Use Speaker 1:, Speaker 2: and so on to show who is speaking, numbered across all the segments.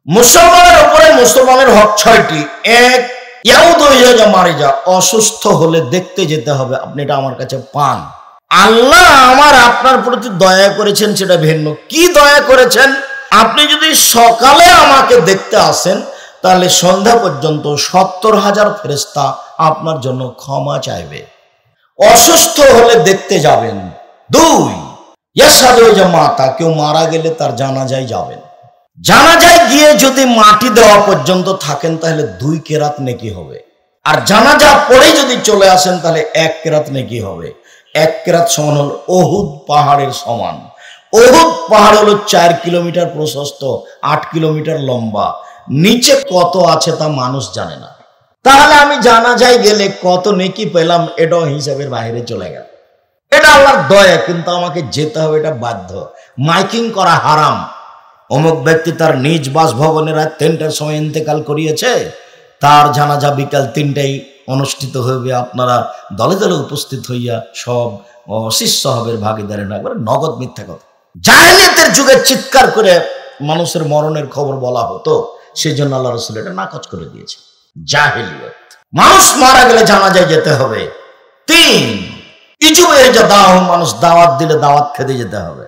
Speaker 1: মুসলমানের উপরে মুসলমানের হক 6টি। এক, মারে যা, অসুস্থ হলে দেখতে যেতে হবে, আপনি এটা আমার কাছে পান। আল্লাহ আমার আপনার প্রতি দয়া করেছেন, সেটা ভিন্ন। কি দয়া করেছেন? আপনি যদি সকালে আমাকে দেখতে আসেন তাহলে সন্ধ্যা পর্যন্ত 70,000 ফেরেশতা আপনার জন্য ক্ষমা চাইবে। অসুস্থ হলে দেখতে যাবেন। 2, মাতা, কেউ মারা গেলে তার জানাজায় যাবেন। জানাজায় গিয়ে যদি মাটি দেওয়া পর্যন্ত থাকেন তাহলে 2 কেরাত নেকি হবে। আর জানাজা পড়ে যদি চলে আসেন তাহলে 1 কেরাত নেকি হবে। 1 কেরাত সমান হল ওহুদ পাহাড়ের সমান। ওহুদ পাহাড় হলো 4 কিলোমিটার প্রশস্ত, 8 কিলোমিটার লম্বা। নিচে কত আছে তা মানুষ জানে না। তাহলে আমি জানাজায় গেলে কত নেকি পেলাম, এটাও হিসাবের বাইরে চলে গেল। এটা আল্লাহর দয়া, কিন্তু আমাকে যেতে হবে, এটা বাধ্য। মাইকিং করা হারাম। অমুক ব্যক্তি তার নিজ বাসভবনে রাত 3টার সময় ইন্তেকাল করিয়েছে, তার জানাজা বিকাল 3টায় অনুষ্ঠিত হবে, আপনারা দলে দলে উপস্থিত হইয়া সব শিষ্য হবের ভাগিদারে না করে, নগদ মিথ্যা কথা। জাহেলিয়াতের যুগে চিৎকার করে মানুষের মরণের খবর বলা হতো, সেই জন্য আল্লাহ রাসূল এটা নাকচ করে দিয়েছে। জাহেলিয়াত, মানুষ মারা গেলে জানাজায় যেতে হবে। 3, মানুষ দাওয়াত দিলে দাওয়াত খেতে যেতে হবে।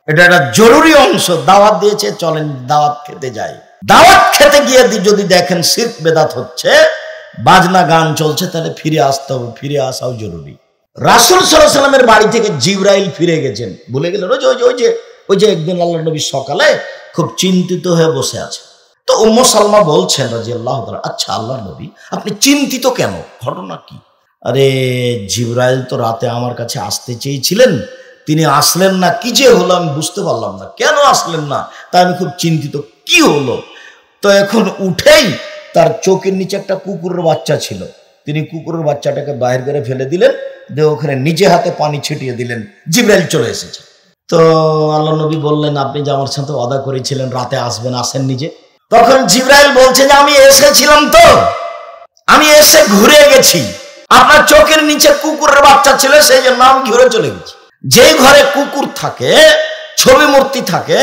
Speaker 1: এটা একটা জরুরি অংশ। দাওয়াত দিয়েছে, চলেন দাওয়াত খেতে যাই। দাওয়াত খেতে গিয়ে যদি দেখেন শিরক বেদাত হচ্ছে, বাজনা গান চলছে, তাহলে ফিরে আসতে হবে। ফিরে আসাও জরুরি। রাসূল সাল্লাল্লাহু আলাইহি ওয়াসাল্লামের বাড়ি থেকে জিবরাইল ফিরে গেছেন, ভুলে গেলেন। ওই যে একদিন আল্লাহর নবী সকালে খুব চিন্তিত হয়ে বসে আছে। তো উম্মু সালমা বলছেন রাদিয়াল্লাহু তাআলা, আচ্ছা আল্লাহর নবী আপনি চিন্তিত কেন, ঘটনা কি? আরে জিবরাইল তো রাতে আমার কাছে আসতে চেয়েছিলেন, তিনি আসলেন না, কি যে হলো আমি বুঝতে পারলাম না, কেন আসলেন না, তাই আমি খুব চিন্তিত, কি হলো? তো এখন উঠেই তার চোখের নিচে একটা কুকুরের বাচ্চা ছিল, তিনি কুকুরের বাচ্চাটাকে বাইরে করে ফেলে দিলেন, দিয়ে ওখানে নিজে হাতে পানি ছিটিয়ে দিলেন। জিবরাইল চলে এসেছে। তো আল্লাহ নবী বললেন, আপনি যে আমার সাথে ওয়াদা করেছিলেন রাতে আসবেন, আসেন নিজে। তখন জিবরাইল বলছে যে আমি এসেছিলাম, তো আমি এসে ঘুরে গেছি, আপনার চোখের নিচে কুকুরের বাচ্চা ছিল, সেই জন্য আমি ঘুরে চলে গেছি। যে ঘরে কুকুর থাকে, ছবি মূর্তি থাকে,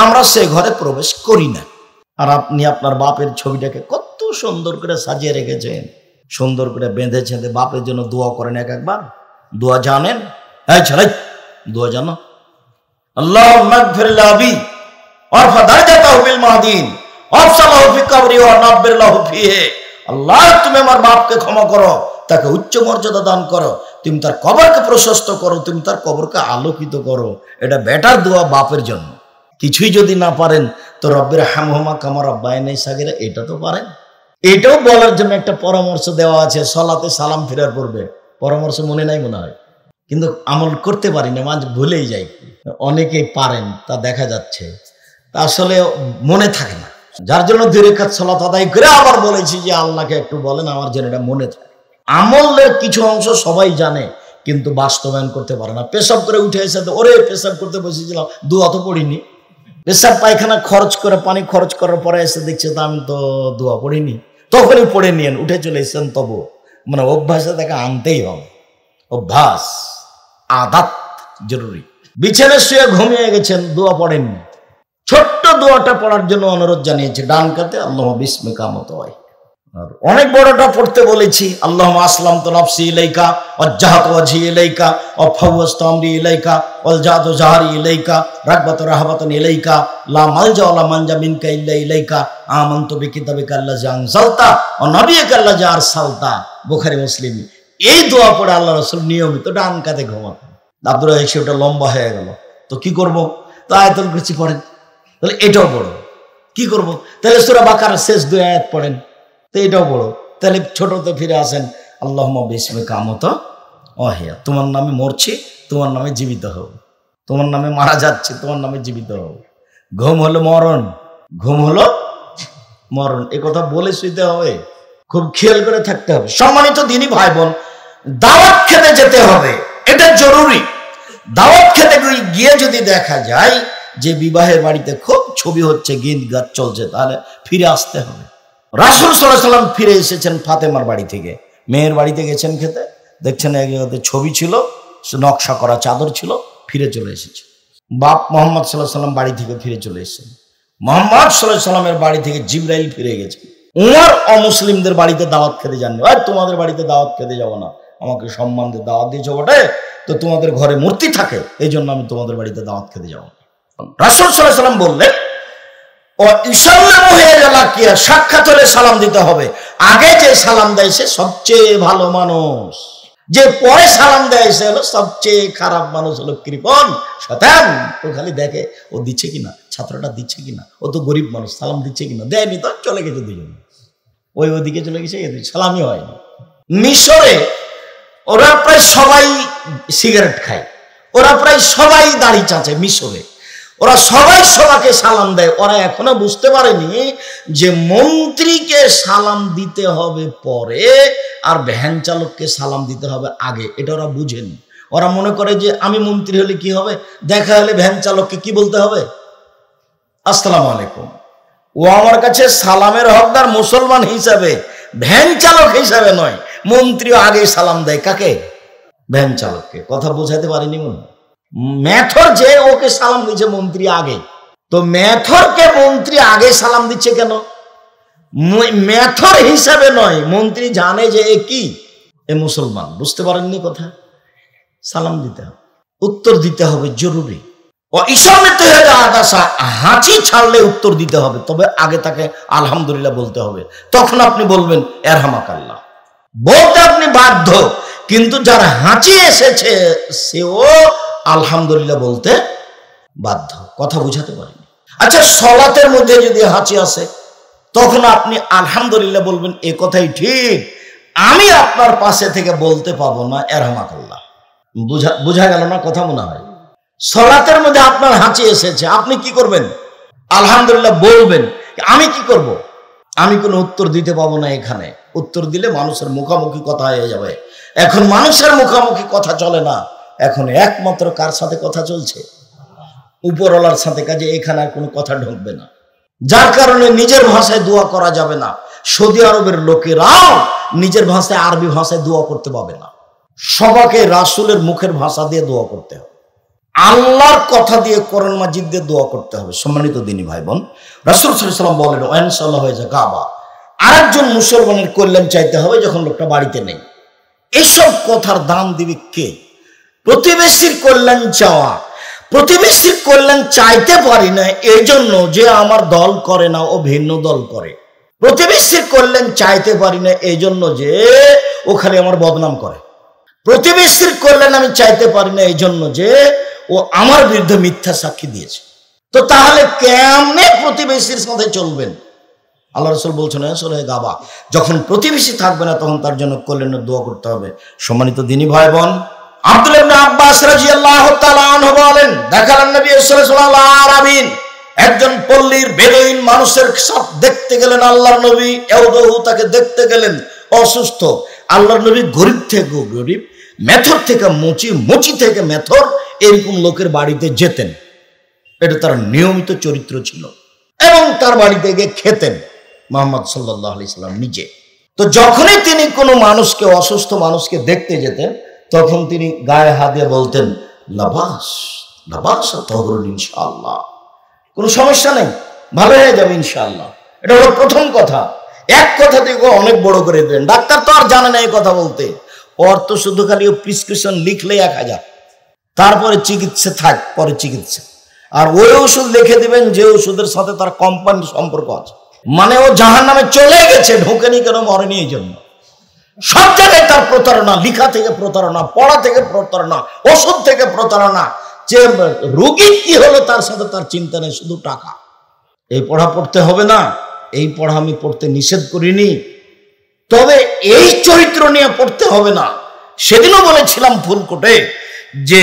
Speaker 1: আমরা সেই ঘরে প্রবেশ করি না। আর আপনি আপনার বাপের ছবিটাকে কত সুন্দর করে সাজিয়ে রেখেছেন, সুন্দর করে বেঁধেছেন। বাপের জন্য দোয়া করেন একবার, দোয়া জানেন? হ্যাঁ ছেলে, দোয়া জানো? আল্লাহুম্মা গফির লাবি ওয়ারফা দারাজাতাহু বিল মাহদিন ওয়াফসালাহু ফি কবরি ওয়া নাব্বির লাহু ফিহি। আল্লাহ তুমি আমার বাপকে ক্ষমা করো, তাকে উচ্চ মর্যাদা দান করো, তুমি তার কবরকে প্রশস্ত করো, তুমি তার কবরকে আলোকিত করো। এটা বেটার দোয়া বাপের জন্য। কিছুই যদি না পারেন তো রব্বির হামহুমা কামা রাব্বায়ানি সাগীরা, এটা তো পারেন। এটাও বলার জন্য একটা পরামর্শ দেওয়া আছে, সালাতে সালাম ফিরার পূর্বে। পরামর্শ মনে নাই মনে হয়, কিন্তু আমল করতে পারি না, মাঝে ভুলেই যাই। অনেকেই পারেন, তা দেখা যাচ্ছে, তা আসলে মনে থাকে না। যার জন্য 2 রাকাত সালাত আদায় করে আবার বলেছি যে আল্লাহকে একটু বলেন আমার যেন এটা মনে থাকে। আমলের কিছু অংশ সবাই জানে, কিন্তু বাস্তবায়ন করতে পারে না। পেশাব করে উঠে এসে ওরে পেশাব করতে বসেছিলাম, দোয়া তো পড়িনি। পেশাব পায়খানা খরচ করে, পানি খরচ করার পরে এসে দেখছে তো আমি তো দোয়া পড়িনি। তখনই পড়ে নিয়েন, উঠে চলে এসেছেন। তবু মানে অভ্যাসে তাকে আনতেই হবে। অভ্যাস, আদাত জরুরি। বিছানায় শুয়ে ঘুমিয়ে গেছেন, দোয়া পড়েননি, ছোট্ট দোয়াটা পড়ার জন্য অনুরোধ জানিয়েছে, ডান কাতে আল্লাহ বিসমিকা মত হয়। আর অনেক বড়টা পড়তে বলেছি, আল্লাহুম্মা আসলামতু নাফসি ইলাইকা ওয়াজ্জাহাতু ওয়াজহি ইলাইকা ওয়া ফাওয়াজতু আমরি ইলাইকা ওয়ালজাতু জাহরি ইলাইকা রাগবাতু রাহবাতান ইলাইকা লা মালজা ওয়া লা মানজা মিনকা ইল্লা ইলাইকা আমানতু বিকিতাবিকা আল্লাযী আনজালতা ওয়া নাবিয়্যিকা আল্লাযী আরসালতা। বুখারী মুসলিম। এই দোয়া পড়ে আল্লাহ রাসূল নিয়মিত ডান কাতে ঘুমাতেন। আব্দুর রাহিক ওটা লম্বা হয়ে গেল, তো কি করব? তো আয়াতুল কুরসি পড়েন। তাহলে এটাও বড়, কি করব? তাহলে সূরা বাকারার শেষ 2 আয়াত পড়েন, তো এটাও বড়। তাহলে ছোটতে ফিরে আসেন, আল্লাহুম্মা বিসমিকা মত ওয়াহিয়া, তোমার নামে মরছি, তোমার নামে জীবিত হব, তোমার নামে মারা যাচ্ছে, তোমার নামে জীবিত হব। ঘুম হলো মরণ, ঘুম হলো মরণ, এ কথা বলে শুইতে হবে। খুব খেয়াল করে থাকতে হবে। সম্মানিত দিনী ভাই বোন, দাওয়াত খেতে যেতে হবে, এটা জরুরি। দাওয়াত খেতে গিয়ে যদি দেখা যায় যে বিবাহের বাড়িতে খুব ছবি হচ্ছে, গীত গান চলছে, তাহলে ফিরে আসতে হবে। রাসূল সাল্লাল্লাহু আলাইহি ওয়াসাল্লাম ফিরে এসেছেন ফাতেমার বাড়ি থেকে, মেয়ের বাড়িতে গেছেন খেতে, দেখছেন এক জায়গাতে ছবি ছিল, নকশা করা চাদর ছিল, ফিরে চলে এসেছে। বাপ মুহাম্মদ সাল্লাল্লাহু আলাইহি ওয়াসাল্লাম বাড়ি থেকে ফিরে চলে এসেছেন। মুহাম্মদ সাল্লাল্লাহু আলাইহি সাল্লামের বাড়ি থেকে জিবরাইল ফিরে গেছে। উমর অমুসলিমদের বাড়িতে দাওয়াত খেতে যাননি। আর তোমাদের বাড়িতে দাওয়াত খেতে যাব না, আমাকে সম্মান দিয়ে দাওয়াত দিয়েছো বটে, তো তোমাদের ঘরে মূর্তি থাকে, এই জন্য আমি তোমাদের বাড়িতে দাওয়াত খেতে যাব না। রাসূল সাল্লাল্লাহু আলাইহি সাল্লাম বললেন, ও ইসাল্লামু হিয়া সাক্ষাৎ হলে সালাম দিতে হবে। আগে যে সালাম দেয় সে সবচেয়ে ভালো মানুষ, যে পরে সালাম দেয় সে হলো সবচেয়ে খারাপ মানুষ, হলো কৃপণ শয়তান। ও খালি দেখে ও দিচ্ছে কিনা, ছাত্রটা দিচ্ছে কিনা, ও তো গরিব মানুষ, সালাম দিচ্ছে কিনা, দেয়নি তো চলে গেছে দুজন, ওদিকে চলে গেছে, সালামই হয়নি। মিশরে ওরা প্রায় সবাই সিগারেট খায়, ওরা প্রায় সবাই দাড়ি চাঁচে মিশরে, ওরা সবাই সবাইকে সালাম দেয়। ওরা এখনো বুঝতে পারেনি যে মন্ত্রীকে সালাম দিতে হবে পরে আর ভ্যান চালককে সালাম দিতে হবে আগে, এটা ওরা বুঝেনি। ওরা মনে করে যে আমি মন্ত্রী হলে কি হবে, দেখা হলে ভ্যান চালককে কি বলতে হবে, আসসালামু আলাইকুম। ও আমার কাছে সালামের হকদার মুসলমান হিসাবে, ভ্যান চালক হিসাবে নয়। মন্ত্রীও আগে সালাম দেয় কাকে, ভ্যান চালককে। কথা বোঝাতে পারিনি মনে, মেথর যে ওকে সালাম দিচ্ছে মন্ত্রী আগে, তো মেথরকে মন্ত্রী আগে সালাম দিচ্ছে কেন, মেথর হিসাবে নয়, মন্ত্রী জানে যে এ কি, এ মুসলমান। বুঝতে পারেননি কথা, সালাম দিতে হবে, উত্তর দিতে হবে জরুরি। ও ইসলামের হাঁচি ছাড়লে উত্তর দিতে হবে, তবে আগে তাকে আলহামদুলিল্লাহ বলতে হবে, তখন আপনি বলবেন এরহামাকাল্লাহ, বলতে আপনি বাধ্য। কিন্তু যার হাঁচি এসেছে সেও আলহামদুলিল্লাহ বলতে বাধ্য। কথা বুঝাতে পারিনি। আচ্ছা, সলাতের মধ্যে যদি হাঁচি আসে তখন আপনি আলহামদুলিল্লাহ বলবেন, এ কথাই ঠিক, আমি আপনার পাশে থেকে বলতে পাবো না এরহামাকাল্লাহ। বুঝা গেল না কথা? মনে হয় সলাতের মধ্যে আপনার হাঁচি এসেছে, আপনি কি করবেন, আলহামদুলিল্লাহ বলবেন। আমি কি করব, আমি কোনো উত্তর দিতে পাবো না। এখানে উত্তর দিলে মানুষের মুখামুখি কথা হয়ে যাবে। এখন মানুষের মুখামুখি কথা চলে না, এখন একমাত্র কার সাথে কথা চলছে, উপরওয়ালার সাথে। কাজে এখানে আর কোনো কথা ঢুকবে না, যার কারণে নিজের ভাষায় দোয়া করা যাবে না। সৌদি আরবের লোকেরাও নিজের ভাষায়, আরবি ভাষায় দোয়া করতে পাবে না। সবাইকে রাসূলের মুখের ভাষা দিয়ে দোয়া করতে হবে, আল্লাহর কথা দিয়ে, কোরআন মাজিদ দিয়ে দোয়া করতে হবে। সম্মানিত দিনী ভাই বোন, রাসূল সাল্লাল্লাহু আলাইহি ওয়াসাল্লাম বলেন, ইনশাআল্লাহ হয়ে যায় কাবা। আরেকজন মুসলমানের কল্যাণ চাইতে হবে যখন লোকটা বাড়িতে নেই। এসব কথার দাম দিবে কে? প্রতিবেশীর কল্যাণ চাওয়া। প্রতিবেশীর কল্যাণ চাইতে পারি না এই জন্য যে আমার দল করে না, ও ভিন্ন দল করে। প্রতিবেশীর কল্যাণ চাইতে পারি না এই জন্য যে ও খালি আমার বদনাম করে। প্রতিবেশীর কল্যাণ আমি চাইতে পারি না এই জন্য যে ও আমার বিরুদ্ধে মিথ্যা সাক্ষী দিয়েছে। তো তাহলে কেমনে প্রতিবেশীর সাথে চলবেন? আল্লাহ রাসূল বলছেন, আসলে গাবা, যখন প্রতিবেশী থাকবে না তখন তার জন্য কল্যাণের দোয়া করতে হবে। সম্মানিত দিনী ভাই বোন, আব্দুল্লাহ ইবনে আব্বাস রাদিয়াল্লাহু তাআলা আনহু বলেন, দেখালেন নবী সাল্লাল্লাহু আলাইহি একজন পল্লীর বেদুইন মানুষের সাথে দেখতে গেলেন আল্লাহর নবী। এওদহু, তাকে দেখতে গেলেন অসুস্থ। আল্লাহর নবী গরিব থেকে গরিব, মেথর থেকে মুচি, মুচি থেকে মেথর, এরকম লোকের বাড়িতে যেতেন। এটা তার নিয়মিত চরিত্র ছিল এবং তার বাড়িতে গিয়ে খেতেন মুহাম্মদ সাল্লাল্লাহু আলাইহি সাল্লাম নিজে। তো যখনই তিনি কোনো মানুষকে, অসুস্থ মানুষকে দেখতে যেতেন, তখন তিনি গায়ে হাত দিয়ে বলতেন, লাবাস লাবাস তাহরুন ইনশাআল্লাহ, কোনো সমস্যা নেই, ভালো হয়ে যাবে ইনশাআল্লাহ। এটা হলো প্রথম কথা। এক কথা থেকে অনেক বড় করে দিলেন। ডাক্তার তো আর জানে না এই কথা বলতে, ওর তো শুধু খালি প্রেসক্রিপশন লিখলে 1000, তারপরে চিকিৎসা থাক, পরে চিকিৎসা। আর ওই ওষুধ লিখে দিবেন যে ওষুধের সাথে তার কোম্পানির সম্পর্ক আছে, মানে ও জাহান্নামে চলে গেছে, ঢোকেনি কেন, মরেনি এই জন্য। সব জায়গায় তার প্রতারণা, লিখা থেকে প্রতারণা, পড়া থেকে প্রতারণা, ওষুধ থেকে প্রতারণা। যে রোগী কি হলো তার সাথে তার চিন্তা নেই, শুধু টাকা। এই পড়া পড়তে হবে না, এই পড়া আমি পড়তে নিষেধ করিনি, তবে এই চরিত্র নিয়ে পড়তে হবে না। সেদিনও বলেছিলাম ফুলকোটে যে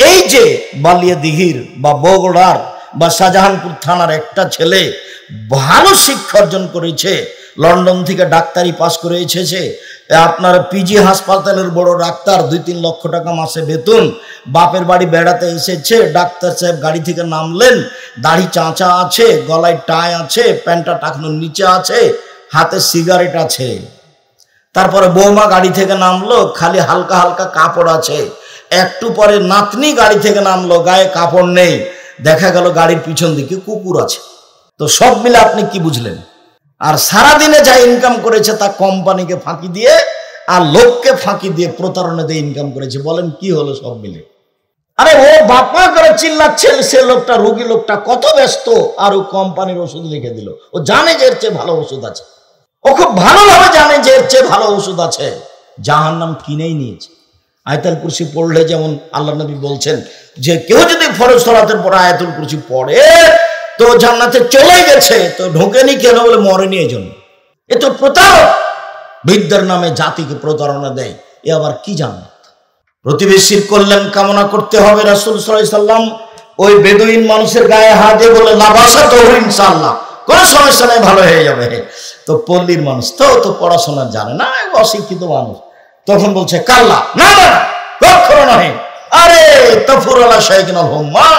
Speaker 1: এই যে বালিয়াদিঘির বা বগুড়ার বা শাহজাহানপুর থানার একটা ছেলে ভালো শিক্ষা অর্জন করেছে, লন্ডন থেকে ডাক্তারি পাস করে এসেছে, আপনার পিজি হাসপাতালের বড় ডাক্তার, 2-3 লক্ষ টাকা মাসে বেতন, বাপের বাড়ি বেড়াতে এসেছে। ডাক্তার সাহেব গাড়ি থেকে নামলেন, দাড়ি চাঁচা আছে, গলায় টাই আছে, প্যান্টটা টাকনোর নিচে আছে, হাতে সিগারেট আছে। তারপরে বৌমা গাড়ি থেকে নামলো, খালি হালকা হালকা কাপড় আছে। একটু পরে নাতনি গাড়ি থেকে নামলো, গায়ে কাপড় নেই। দেখা গেল গাড়ির পিছন দিকে কুকুর আছে। তো সব মিলে আপনি কি বুঝলেন? আর সারাদিনে যা ইনকাম করেছে তা কোম্পানিকে ফাঁকি দিয়ে আর লোককে ফাঁকি দিয়ে প্রতারণা দিয়ে ইনকাম করেছে। বলেন কি হলো সব মিলে? আরে ও বাপমা করে চিল্লাচ্ছে, সে লোকটা, রোগী লোকটা কত ব্যস্ত, আর ও কোম্পানির ওষুধ লিখে দিল। ও জানে যে এর চেয়ে ভালো ওষুধ আছে, ও খুব ভালোভাবে জানে যে এর চেয়ে ভালো ওষুধ আছে, জাহান্নাম কিনেই নিয়েছে। আয়াতুল কুরসি পড়লে যেমন আল্লাহ নবী বলছেন যে কেউ যদি ফরজ সালাতের পর আয়াতুল কুরসি পড়ে তো জান্নাতে চলে গেছে, তো ঢোকেনি কেন? বলে মরেনি এজন্য। এ তো প্রতারক, বিদ্যার নামে জাতিকে প্রতারণা দেয়। এ আবার কি জান্নাত? প্রতিবেশীর কল্যাণ কামনা করতে হবে। রাসূল সাল্লাল্লাহু আলাইহি সাল্লাম ওই বেদুইন মানুষের গায়ে হাত দিয়ে বলে লাবাসা তো ইনশাআল্লাহ, কোনো সমস্যা নাই, ভালো হয়ে যাবে। তো পল্লীর মানুষ তো পড়াশোনা জানে না, অশিক্ষিত মানুষ, তখন বলছে কাল্লা, না না কখনো নয়। আরে তফুরালা শাইকিনাল হুম্মা,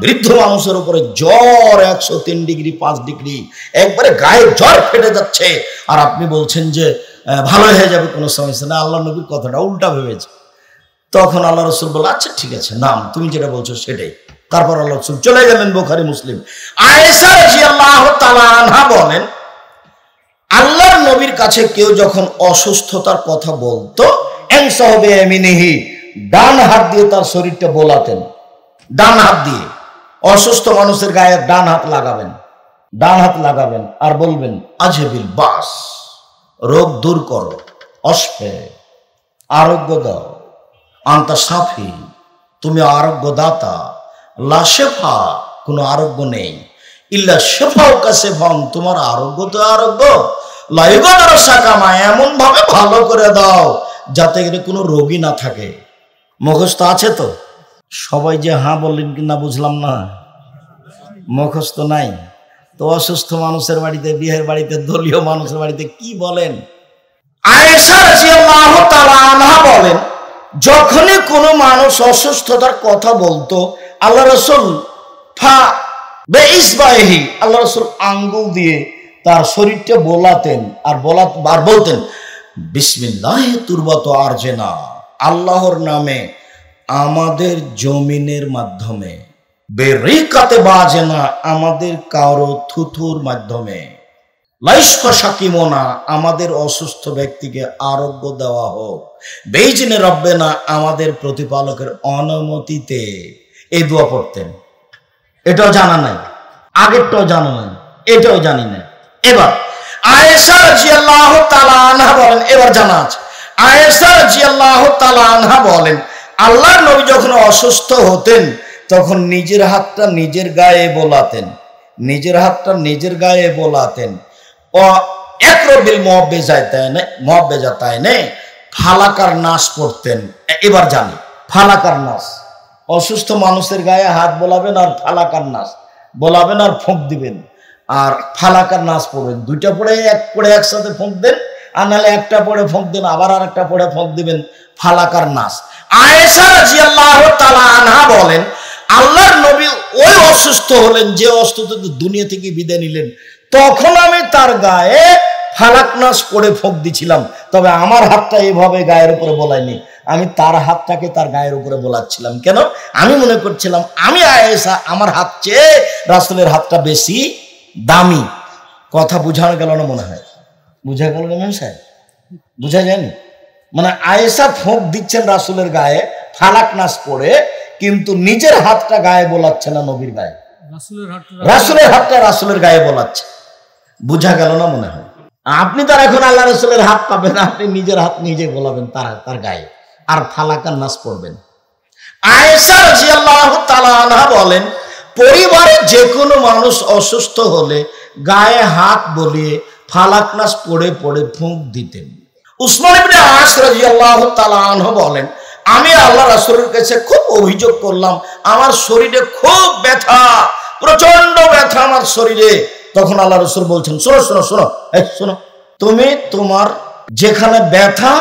Speaker 1: বৃদ্ধ মানুষের উপরে জ্বর 103 ডিগ্রি 5 ডিগ্রি, একবারে গায়ে জ্বর ফেটে যাচ্ছে, আর আপনি বলছেন যে ভালো হয়ে যাবে, কোনো সমস্যা না। আল্লাহ নবীর কথাটা উল্টা ভেবেছে। তখন আল্লাহ রসুল বলল আচ্ছা ঠিক আছে, নাম তুমি যেটা বলছো সেটাই। তারপর আল্লাহ রসুল চলে গেলেন বুখারী মুসলিম। আয়েশা রাদিয়াল্লাহু তাআলা আনহা বলেন, আল্লাহর নবীর কাছে কেউ যখন অসুস্থতার কথা বলতো, এনসাহবে এমিনিহি, ডান হাত দিয়ে তার শরীরটা বোলাতেন। ডান হাত দিয়ে অসুস্থ মানুষের গায়ে ডান হাত লাগাবেন, ডান হাত লাগাবেন আর বলবেন আজহেবিল বাস, রোগ দূর করো, অস্ফে, আরোগ্য দাও, আন্তা সাফি, তুমি আরোগ্য দাতা, লা শেফা, কোনো আরোগ্য নেই, ইল্লা শেফাও কাছে ভান, তোমার আরোগ্য তো আরোগ্য, লাইগদার সাকামা, এমন ভাবে ভালো করে দাও যাতে করে কোনো রোগী না থাকে। মুখস্থ আছে তো? সবাই যে হ্যাঁ বললেন কি না বুঝলাম না, মুখস্থ নাই তো অসুস্থ মানুষের বাড়িতে, বিয়ের বাড়িতে, দলীয় মানুষের বাড়িতে কি বলেন? আয়েশা রাদিয়াল্লাহু তাআলা আনহা বলেন, যখনই কোনো মানুষ অসুস্থতার কথা বলতো আল্লাহ রাসূল আল্লাহ রাসূল আঙ্গুল দিয়ে তার শরীরটা বোলাতেন আর বলতেন বিসমিল্লাহি তুরবাতু আরজেনা, আল্লাহর নামে আমাদের জমিনের মাধ্যমে, বেরিকাতে বাজেনা, আমাদের কারো থুথুর মাধ্যমে, লাইশকা শাকিমোনা, আমাদের অসুস্থ ব্যক্তিকে আরোগ্য দেওয়া হোক, বেইজিনে রব্বেনা, আমাদের প্রতিপালকের অনুমতিতে। এই দোয়া পড়তেন। এটাও জানা নাই, আগেরটাও জানা নাই, এটাও জানি না। এবার আয়েশা রাদিয়াল্লাহু তাআলা আনহা বলেন, এবার জানা আছে। আয়েশা রাদিয়াল্লাহু তাআলা আনহা বলেন, আল্লাহর নবী যখন অসুস্থ হতেন তখন নিজের হাতটা নিজের গায়ে বোলাতেন, নিজের হাতটা নিজের গায়ে বোলাতেন। ও একরবিল মুআব্বেজাতাইনে, ফালাকার নাস পড়তেন। এবার জানি ফালাকার নাস, অসুস্থ মানুষের গায়ে হাত বোলাবেন আর ফালাকার নাস বোলাবেন আর ফোঁক দিবেন, আর ফালাকার নাস পড়বেন। দুইটা পড়ে একসাথে ফোঁক দেন, আর নাহলে একটা পড়ে ফোঁক দেন, আবার আর একটা পড়ে ফোঁক দিবেন, ফালাকার নাস। আয়েশা রাদিয়াল্লাহু তাআলা আনহা বলেন, আল্লাহর নবী ওই অসুস্থ হলেন যে অসুস্থ দুনিয়া থেকে বিদায় নিলেন, তখন আমি তার গায়ে ফালাক নাস পড়ে ফোঁক দিছিলাম, তবে আমার হাতটা এইভাবে গায়ের উপরে বোলাইনি, আমি তার হাতটাকে তার গায়ের উপরে বোলাচ্ছিলাম। কেন? আমি মনে করছিলাম আমি আয়েশা, আমার হাত চেয়ে রাসূলের হাতটা বেশি দামি। কথা বুঝানো গেল না মনে হয়? বুঝা গেল না মেম সাহেব? বুঝা যায়নি? মানে আয়েশা ফোঁক দিচ্ছেন রাসূলের গায়ে ফালাক নাস পড়ে, কিন্তু নিজের হাতটা গায়ে বোলাচ্ছে না নবীর গায়ে, রাসূলের হাতটা রাসূলের গায়ে বোলাচ্ছে। বুঝা গেল না মনে হয়? আপনি তার এখন আল্লাহ রাসূলের হাত পাবেন, আপনি নিজের হাত নিজে বোলাবেন তার গায়ে আর ফালাকার নাস পড়বেন। আয়েশা রাদিয়াল্লাহু তাআলা আনহা বলেন, পরিবারে যে কোনো মানুষ অসুস্থ হলে গায়ে হাত বলিয়ে ফালাক নাস পড়ে পড়ে ফোঁক দিতেন। উসমান ইবনে আস রাদিয়াল্লাহু তাআলা আনহু বলেন, আমি আল্লাহ রাসূলের কাছে খুব অভিযোগ করলাম, আমার শরীরে খুব ব্যথা, প্রচন্ড ব্যথা আমার শরীরে। তখন আল্লাহ রাসূল বলছেন, শোনো শোনো শোনো, এই শোনো, তুমি তোমার যেখানে ব্যথা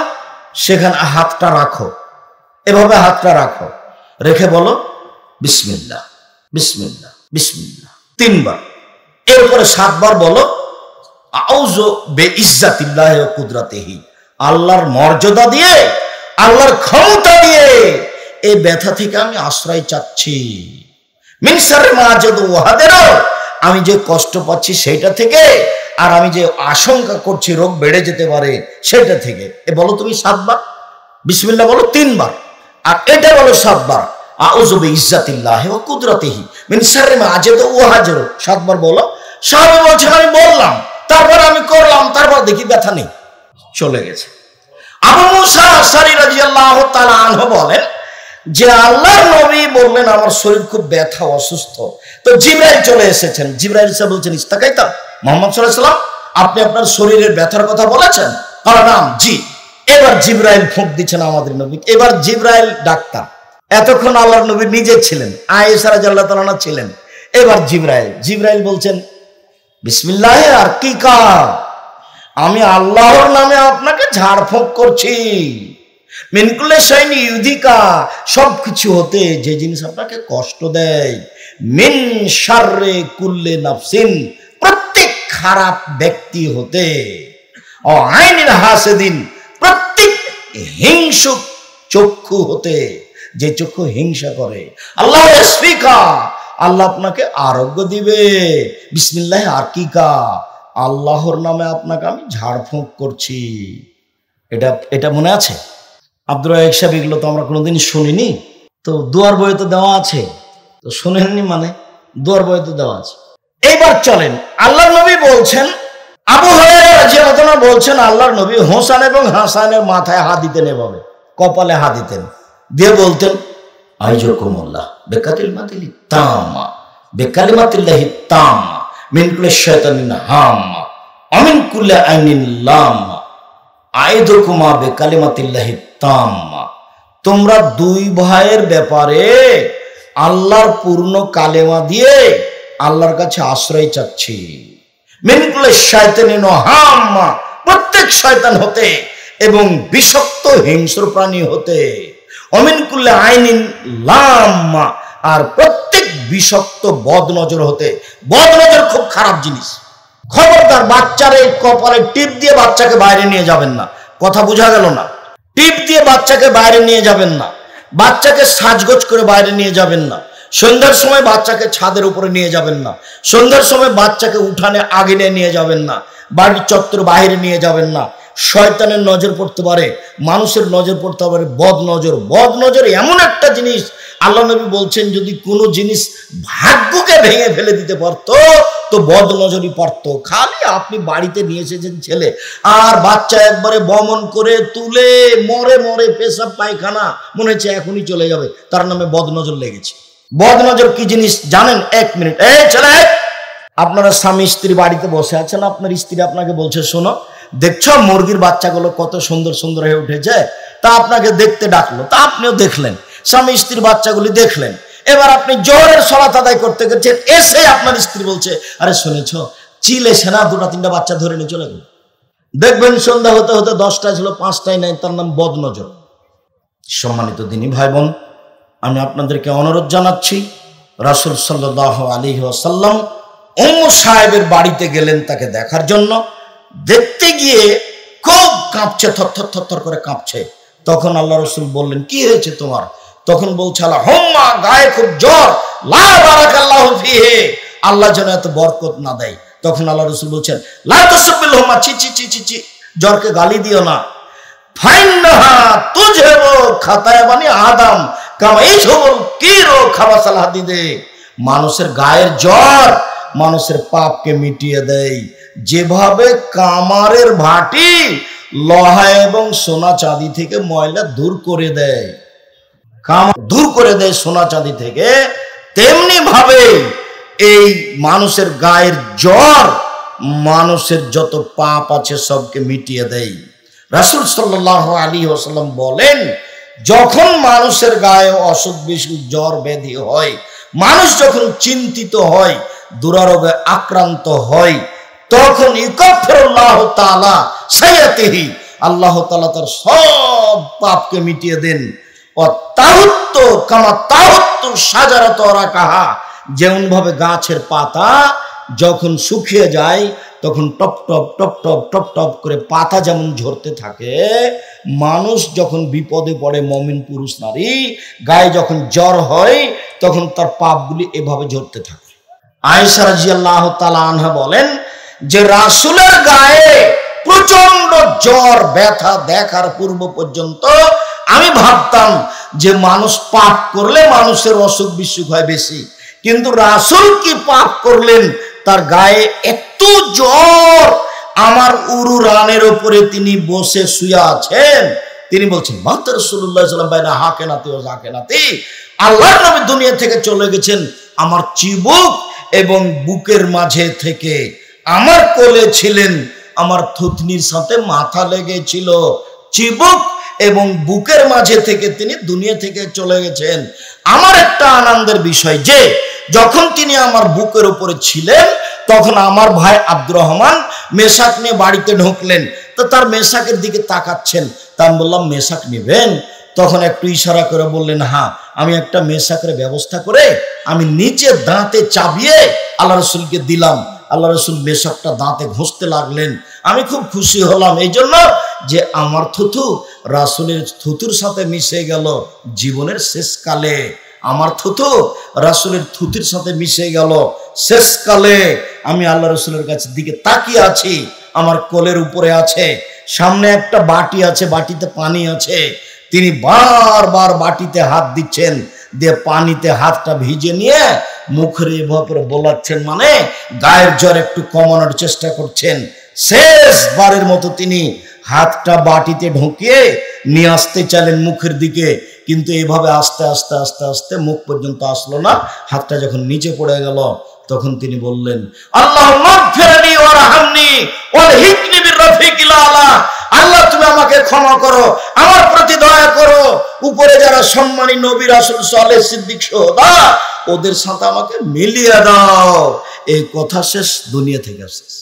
Speaker 1: সেখানে হাতটা রাখো, এভাবে হাতটা রাখো, রেখে বলো বিসমিল্লাহ বিসমিল্লাহ বিসমিল্লাহ 3 বার, এরপরে 7 বার বলো আউযু বিইজ্জাতিল্লাহি ওয়া কুদরাতিহি, আল্লাহর মর্যাদা দিয়ে, আল্লাহর ক্ষমতা দিয়ে এই ব্যথা থেকে আমি আশ্রয় চাচ্ছি। মিন শাররি মা আজিদু ওয়া হাদিরু, আমি যে কষ্ট পাচ্ছি সেইটা থেকে, আর আমি যে আশঙ্কা করছি রোগ বেড়ে যেতে পারে সেটা থেকে। এ বলো তুমি 7 বার, বিসমিল্লাহ বলো 3 বার, আর এটা বলো 7 বার, আউযু বিইজ্জাতিল্লাহি ওয়া কুদরাতিহি মিন শাররি মা আজিদু ওয়া হাজরু 7 বার বলো। সাহাবী বলছেন আমি বললাম, তারপর আমি করলাম, তারপর দেখি ব্যথা নেই, চলে গেছে। আবু মুসা আশআরী রাদিয়াল্লাহু তাআলা আনহু বলেন যে আল্লাহর নবী বললেন আমার শরীর খুব ব্যথা, অসুস্থ। তো জিবরাইল চলে এসেছেন। জিবরাইল এসে বলছেন ইস্তাকাইতা মুহাম্মদ সাল্লাল্লাহু আলাইহি ওয়াসাল্লাম, আপনি আপনার শরীরের ব্যথার কথা বলেছেন? নাম, জি। এবার জিবরাইল ফুঁক দিচ্ছেন আমাদের নবী। এবার জিবরাইল ডাক্তার, এতক্ষণ আল্লাহর নবী নিজে ছিলেন, আয়েশা রাদিয়াল্লাহু তাআলা ছিলেন। এবার জিবরাইল বলছেন বিসমিল্লাহ আরকিকা, আমি আল্লাহর নামে আপনাকে ঝাড়ফুঁক করছি। মিন কুল্লি শাইইন ইউযিকা, সবকিছু হতে যে জিনিস আপনাকে কষ্ট দেয়। মিন শাররি কুল্লি নাফসিন, প্রত্যেক খারাপ ব্যক্তি হতে। ও আইনিল হাসিদিন, প্রত্যেক হিংসুক চক্ষু হতে, যে চক্ষু হিংসা করে। আল্লাহ ইয়াশফিকা, আল্লাহ আপনাকে আরোগ্য দিবে। বিসমিল্লাহ আরকিকা, আল্লাহর নামে আপনাকে আমি ঝাড়ফুঁক করছি। এটা মনে আছে? আব্দুর রাজ্জাক সাহেব, এগুলো তো আমরা কোনোদিন শুনিনি। তো দুয়ার বইয়ে তো দেওয়া আছে, তো শুনেননি মানে দুয়ার বইয়ে তো দেওয়া আছে। এইবার চলেন, আল্লাহর নবী বলছেন, আবু হুরায়রা রাদিয়াল্লাহু আনহু বলছেন আল্লাহর নবী হোসেন এবং হাসানের মাথায় হাত দিতেন, এভাবে কপালে হাত দিতেন, দিয়ে বলতেন আইজুকুমুল্লাহ বিকালিমাতিল তাম্মা বিকালিমাতিল্লাহি তাম্মা মিন কুল্লি শাইতানিন হাম্মা ওয়া মিন কুল্লি আইনিন লাম্মা আইদুকুমা বিকালিমাতিল্লাহি তাম্মা। তোমরা দুই ভাইয়ের ব্যাপারে আল্লাহর পূর্ণ কালেমা দিয়ে আল্লাহর কাছে আশ্রয় চাচ্ছি। মিন কুল্লি শাইতানিন হাম্মা, প্রত্যেক শয়তান হতে এবং বিষাক্ত হিংস্র প্রাণী হতে। অমিন কুল্লি আইনিন লাম্মা, আর প্রত্যেক বিষাক্ত বদনজর হতে। বদনজর খুব খারাপ জিনিস, খবরদার বাচ্চারে কপালে টিপ দিয়ে বাচ্চাকে বাইরে নিয়ে যাবেন না। কথা বোঝা গেল না? টিপ দিয়ে বাচ্চাকে বাইরে নিয়ে যাবেন না, বাচ্চাকে সাজগোজ করে বাইরে নিয়ে যাবেন না, সন্ধ্যার সময় বাচ্চাকে ছাদের উপরে নিয়ে যাবেন না, সন্ধ্যার সময় বাচ্চাকে উঠানে আগিনে নিয়ে যাবেন না, বাড়ির চত্বর বাইরে নিয়ে যাবেন না। শয়তানের নজর পড়তে পারে, মানুষের নজর পড়তে পারে বদনজর। বদনজর এমন একটা জিনিস, আল্লাহ নবী বলছেন যদি কোনো জিনিস ভাগ্যকে ভেঙে ফেলে দিতে পারতো তো বদনজরই পারতো। খালি আপনি বাড়িতে নিয়ে এসেছেন ছেলে, আর বাচ্চা একবারে বমন করে তুলে মরে মরে পেশাব পায়খানা, মনে হচ্ছে এখনই চলে যাবে, তার নামে বদনজর লেগেছে। বদনজর কি জিনিস জানেন? 1 মিনিট, এই ছেলে, আপনারা স্বামী স্ত্রী বাড়িতে বসে আছেন, আপনার স্ত্রী আপনাকে বলছে শোনো, দেখছো মুরগির বাচ্চাগুলো কত সুন্দর সুন্দর হয়ে উঠেছে, তা আপনাকে দেখতে ডাকলো, তা আপনিও দেখলেন, স্বামী স্ত্রীর বাচ্চাগুলি দেখলেন। এবার আপনি জোহরের সালাত আদায় করতে গেছেন, এসে আপনার স্ত্রী বলছে আরে শুনেছ চিল এসে না 2টা-3টা বাচ্চা ধরে নিয়ে চলে গেল। দেখবেন সন্ধ্যা হতে হতে 10টায় ছিল, 5টায় নাই, তার নাম বদনজর। সম্মানিত দিনী ভাই বোন, আমি আপনাদেরকে অনুরোধ জানাচ্ছি, রাসূল সাল্লাল্লাহু আলাইহি ওয়াসাল্লাম উম্মু সাহেবের বাড়িতে গেলেন তাকে দেখার জন্য। দেখতে গিয়ে খুব কাঁপছে, থরথর করে কাঁপছে। তখন আল্লাহ রাসূল বললেন কি হয়েছে তোমার? তখন বলছে আল্লাহুম্মা, গায়ে খুব জ্বর, লা বারাকাল্লাহু ফিহি, আল্লাহ যেন এত বরকত না দেয়। তখন আল্লাহ রাসূল বলছেন লা তাসবিল হুম্মা, ছি ছি ছি ছি ছি, জ্বরকে গালি দিও না। ফাইন্নাহা তুজহিবু খাতায়া বানি আদম কামা ইয়াজহুবুল কিরু খাবাসাল হাদিদে, মানুষের গায়ের জ্বর মানুষের পাপকে মিটিয়ে দেয়, যেভাবে কামারের ভাটি লোহা এবং সোনা চাঁদি থেকে ময়লা দূর করে দেয়, দূর করে দেয় সোনা চাঁদি থেকে, তেমনি ভাবে এই মানুষের গায়ের জ্বর মানুষের যত পাপ আছে সবকে মিটিয়ে দেয়। রাসূল সাল্লাল্লাহু আলাইহি ওয়াসাল্লাম বলেন যখন মানুষের গায়ে অসুখ বিসুখ জ্বর ব্যাধি হয়, মানুষ যখন চিন্তিত হয়, দুরারোগে আক্রান্ত হয়, তখন ইকাফিরুল্লাহু তাআলা সাইয়াতিহি, আল্লাহ তাআলা তার সব পাপকে মিটিয়ে দেন। ও তাহুত্তু কামা তাহুত্তু শাজারাতু রাকাহা, যেমন ভাবে গাছের পাতা যখন শুকিয়ে যায় তখন top top top top top top করে পাতা যেমন ঝরতে থাকে, মানুষ যখন বিপদে পড়ে, মুমিন পুরুষ নারী গায়ে যখন জ্বর হয় তখন তার পাপগুলি এভাবে ঝরতে থাকে। আয়েশা রাদিয়াল্লাহু তাআলা আনহা বলেন যে রাসূলের গায়ে প্রচন্ড জ্বর ব্যথা দেখার পূর্ব পর্যন্ত আমি ভাবতাম যে মানুষ পাপ করলে মানুষের অসুখ বিসুখ হয় বেশি, কিন্তু রাসূল কি পাপ করলেন তার গায়ে এত জ্বর, আমার উরু রানের উপরে তিনি বসে শুয়ে আছেন, তিনি বলছেন মাতা রাসূলুল্লাহ সাল্লাল্লাহু আলাইহি ওয়াসাল্লাম বাইনা হাকেনাতি ও জাকেনাতি, আল্লাহর নবী দুনিয়া থেকে চলে গেছেন, আমার চিবুক এবং বুকের মাঝে থেকে আমার কোলে ছিলেন, আমার থুতনির সাথে মাথা লেগেছিল, চিবুক এবং বুকের মাঝে থেকে তিনি দুনিয়া থেকে চলে গেছেন। আমার একটা আনন্দের বিষয় যে যখন তিনি আমার বুকের উপরে ছিলেন তখন আমার ভাই আব্দুর রহমান মেশাক নিয়ে বাড়িতে ঢুকলেন, তো তার মেশাকের দিকে তাকাচ্ছেন, তা আমি বললাম মেশাক নেবেন? তখন একটু ইশারা করে বললেন হ্যাঁ, আমি একটা মেশাকের ব্যবস্থা করে আমি নিচে দাঁতে চাবিয়ে আল্লাহ রসুলকে দিলাম। আল্লাহ রসুল মেশাকটা দাঁতে ঘষতে লাগলেন। আমি খুব খুশি হলাম এই জন্য যে আমার থুতু রাসূলের থুতুর সাথে মিশে গেল জীবনের শেষকালে, আমার থুতু রাসূলের থুতুর সাথে মিশে গেল শেষকালে। আমি আল্লাহ রসুলের কাছে দিকে তাকিয়ে আছি, আমার কোলের উপরে আছে, সামনে একটা বাটি আছে, বাটিতে পানি আছে, তিনি বারবার বাটিতে হাত দিচ্ছেন, দিয়ে পানিতে হাতটা ভিজে নিয়ে মুখের এভাবে বোলাচ্ছেন, মানে গায়ের জ্বর একটু কমানোর চেষ্টা করছেন। শেষবারের মতো তিনি হাতটা বাটিতে ঢুকিয়ে নিয়ে আসতে চাইলেন মুখের দিকে, কিন্তু এভাবে আস্তে আস্তে আস্তে আস্তে মুখ পর্যন্ত আসলো না। হাতটা যখন নিচে পড়ে গেল তখন তিনি বললেন আল্লাহুম্মা গফিরনি ওয়ারহামনি ওয়ালহিকনি বিরফিকিল আলা, আল্লাহ তুমি আমাকে ক্ষমা করো, আমার প্রতি দয়া করো, উপরে যারা সম্মানী নবী রাসূল সালেহ সিদ্দিক শুহাদা ওদের সাথে আমাকে মিলিয়ে দাও। এই কথা শেষ, দুনিয়া থেকে শেষ।